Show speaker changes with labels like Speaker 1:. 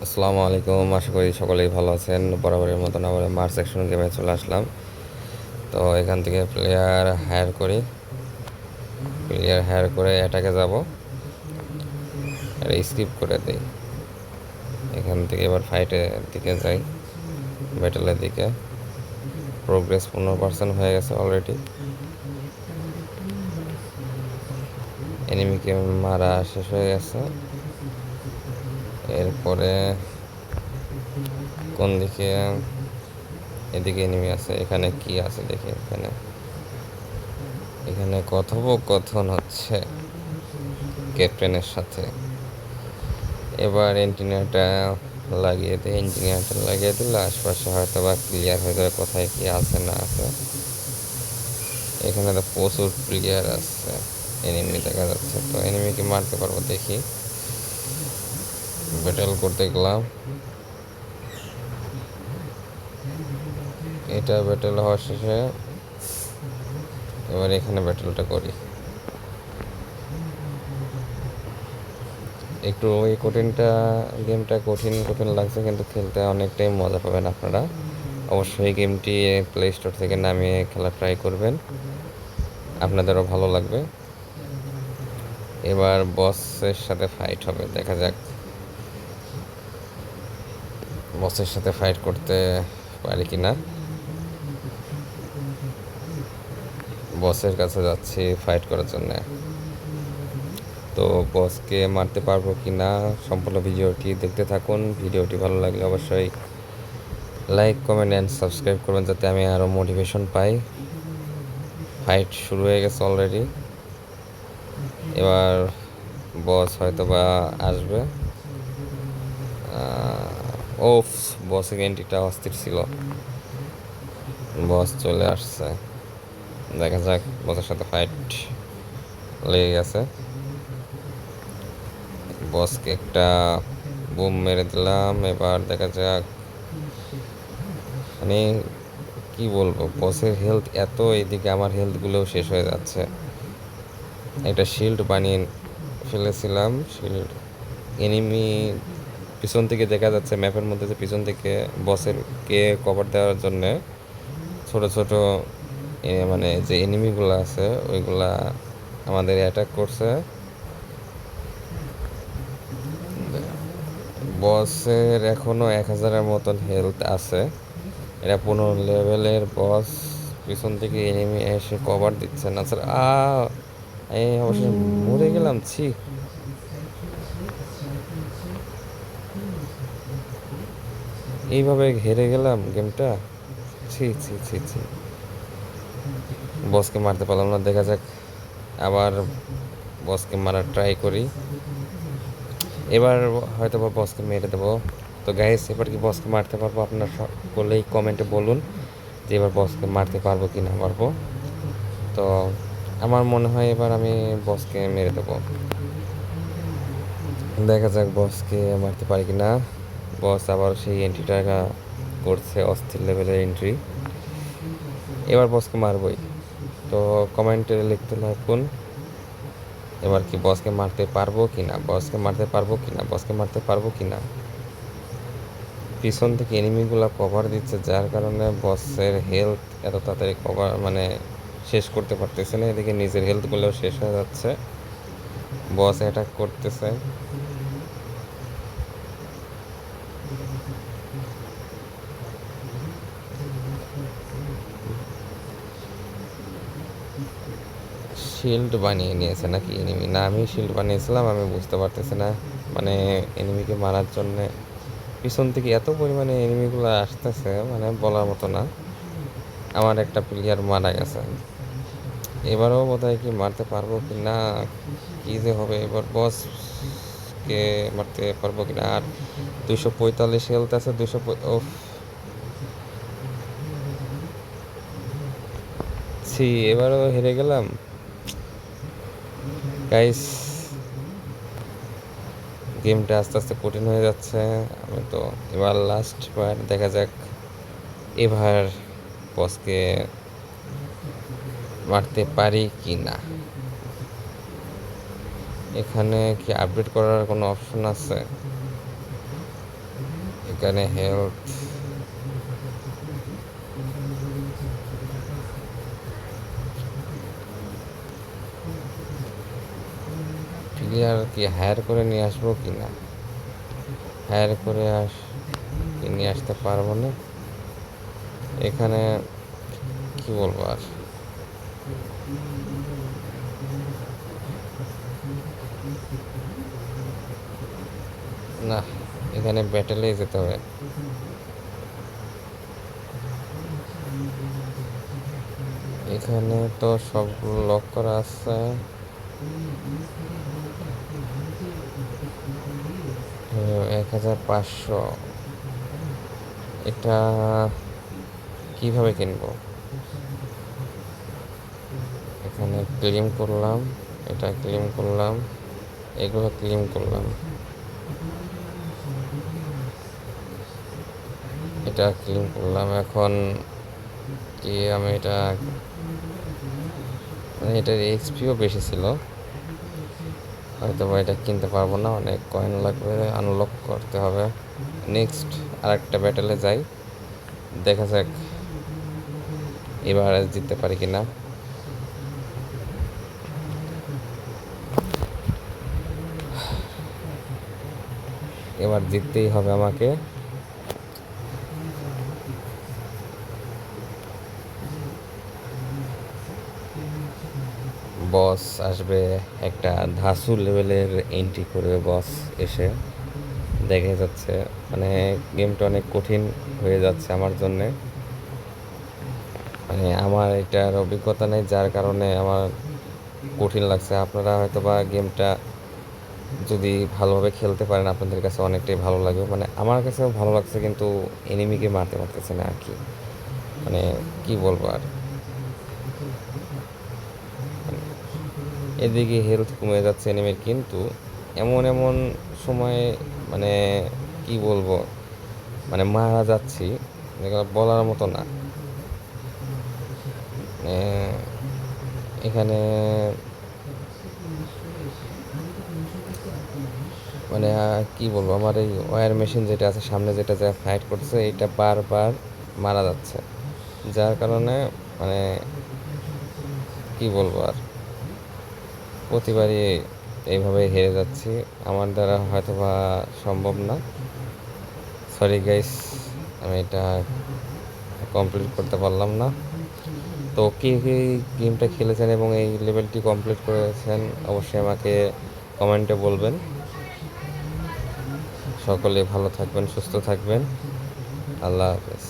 Speaker 1: আসসালামু আলাইকুম, আশা করি সকলেই ভালো আছেন। বরাবরের মতন আবার মার্স অ্যাকশন গেমে চলে আসলাম। তো এখান থেকে প্লেয়ার হায়ার করে অ্যাটাকে যাব, আর স্কিপ করে দিই। এখান থেকে এবার ফাইটের দিকে যাই, ব্যাটেলের দিকে। প্রোগ্রেস 15% হয়ে গেছে অলরেডি। এনিমিকে মারা শেষ হয়ে গেছে। এরপরে কোন দিকে? এদিকে এনিমি আছে। এখানে কি আছে দেখি। এখানে কথোপকথন হচ্ছে ক্যাপ্টেনের সাথে। এবার ইঞ্জিনিয়ারটা লাগিয়ে দিলে আশপাশে হয়তো বা ক্লিয়ার হয়ে যাবে কোথায় কি আছে না আছে। এখানে তো প্রচুর প্লেয়ার আছে, এনিমি দেখা যাচ্ছে। তো এনিমিকে মারতে পারবো দেখি। ব্যাটেল করতে গেলাম। এটা ব্যাটেল হওয়া শেষে এবার এখানে ব্যাটেলটা করি। একটু ওই গেমটা কঠিন লাগছে, কিন্তু খেলতে অনেকটাই মজা পাবেন আপনারা। অবশ্যই গেমটি প্লে স্টোর থেকে নামিয়ে খেলা ট্রাই করবেন, আপনাদেরও ভালো লাগবে। এবার বসের সাথে ফাইট হবে, দেখা যাক বসের সাথে ফাইট করতে পারি কি না। বসের কাছে যাচ্ছি ফাইট করার জন্য। তো বসকে মারতে পারবো কি না সম্পূর্ণ ভিডিওটি দেখতে থাকুন। ভিডিওটি ভালো লাগলে অবশ্যই লাইক, কমেন্ট অ্যান্ড সাবস্ক্রাইব করবেন, যাতে আমি আরও মোটিভেশন পাই। ফাইট শুরু হয়ে গেছে অলরেডি। এবার বস হয়তো বা আসবে। ওফ, বসের এন্ট্রিটা অস্থির ছিল। বস চলে আসছে, দেখা যাক। বসের সাথে ফাইট লেগে গেছে। বসকে একটা বুম মেরে দিলাম। এবার দেখা যাক, মানে কি বলবো, বসের হেলথ এত, এইদিকে আমার হেলথগুলোও শেষ হয়ে যাচ্ছে। একটা শিল্ড বানিয়ে ফেলেছিলাম। এনিমি পিছন থেকে দেখা যাচ্ছে, ম্যাপের মধ্যে যে পিছন থেকে বসেরকে কভার দেওয়ার জন্য ছোট ছোট মানে যে এনিমিগুলো আছে ওইগুলা আমাদের অ্যাটাক করছে। বসের এখনো 1000-এর মতন হেলথ আছে। এটা 15 লেভেলের বস। পিছন থেকে এনিমি এসে কভার দিচ্ছে না স্যার। আমি অবশ্য মরে গেলাম। এইভাবে হেরে গেলাম গেমটা। ছি ছি ছি ছি, বসকে মারতে পারলাম না। দেখা যাক, আবার বসকে মারার ট্রাই করি। এবার হয়তো বা বসকে মেরে দেবো। তো গাইস, এবার কি বসকে মারতে পারবো? আপনারা সকলেই কমেন্টে বলুন যে এবার বসকে মারতে পারবো কি না পারবো। তো আমার মনে হয় এবার আমি বসকে মেরে দেবো। দেখা যাক বসকে মারতে পারি কি না। বস আবার সেই এন্ট্রিটা করছে, অস্থির লেভেলের এন্ট্রি। এবার বসকে মারবই। তো কমেন্টে লিখতে থাকুন এবার কি বসকে মারতে পারবো কি না, পিছন থেকে এনিমিগুলো কভার দিচ্ছে, যার কারণে বসের হেলথ এত তাড়াতাড়ি শেষ করতে পারতেছে না। এদিকে নিজের হেলথগুলোও শেষ হয়ে যাচ্ছে। বস অ্যাটাক করতেছে। শিল্ড বানিয়ে নিয়েছে নাকি এনিমি? না, আমি শিল্ড বানিয়েছিলাম, আমি বুঝতে পারতেছি না। মানে এনিমিকে মারার জন্যে পিছন থেকে এত পরিমাণে এনিমিগুলো আসতেছে, বলার মতো না। আমার একটা প্লেয়ার মারা গেছে। এবারও বোধহয় কি মারতে পারবো কি না, কি যে হবে এবার। বসকে মারতে পারবো কি না। আর 245 হেলথ আছে। এবারও হেরে গেলাম গাইস। গেমটা আস্তে আস্তে কঠিন হয়ে যাচ্ছে। আমি তো এবার লাস্ট বার, দেখা যাক এবার বসকে মারতে পারি কি না। এখানে কি আপডেট করার কোনো অপশন আছে? এখানে হেলথ প্লেয়ার কি হায়ার করে নিয়ে আসবো কি না, হায়ার করে নিয়ে আসতে পারবো না। এখানে কি বলবো আর, না এখানে ব্যাটেলেই যেতে হবে। এখানে তো সবগুলো লক করা আছে। 1500, এটা কিভাবে কিনবো? এখানে ক্লেম করলাম, এটা ক্লেম করলাম, এগুলো ক্লেম করলাম, এটা ক্লেম করলাম। এখন কি আমি এটা, মানে এটার এক্সপিও বেশি ছিল, হয়তো বা এটা কিনতে পারবো না, অনেক কয়েন লাগবে, আনলক করতে হবে। নেক্সট আরেকটা ব্যাটেলে যাই, দেখা যাক এবার জিততে পারি কিনা। এবার জিততেই হবে আমাকে। বস আসবে, একটা ধাসু লেভেলের এন্ট্রি করবে বস এসে, দেখা যাচ্ছে মানে গেমটা অনেক কঠিন হয়ে যাচ্ছে আমার জন্যে। মানে আমার এটার অভিজ্ঞতা নেই, যার কারণে আমার কঠিন লাগছে। আপনারা হয়তো বা গেমটা যদি ভালোভাবে খেলতে পারেন আপনাদের কাছে অনেকটাই ভালো লাগবে। মানে আমার কাছেও ভালো লাগছে, কিন্তু এনিমিকে মারতে পারতেছে না আর কি, মানে কি বলবো আর। এদিকে হেলথ কমে যাচ্ছে এনিমির, কিন্তু এমন এমন সময়ে মানে কি বলবো, মানে মারা যাচ্ছি যেগুলো বলার মতো না। এখানে মানে কি বলবো, আমার এই ওয়্যার মেশিন যেটা আছে সামনে, যেটা যা ফাইট করছে, এটা বারবার মারা যাচ্ছে, যার কারণে মানে কি বলবো আর, প্রতিবারই এইভাবে হেরে যাচ্ছি। আমার দ্বারা হয়তো বা সম্ভব না, সরি গাইস, আমি এটা কমপ্লিট করতে পারলাম না। তো কে কে গেমটা খেলেছেন এবং এই লেভেলটি কমপ্লিট করেছেন অবশ্যই আমাকে কমেন্টে বলবেন। সকলে ভালো থাকবেন, সুস্থ থাকবেন, আল্লাহ হাফেজ।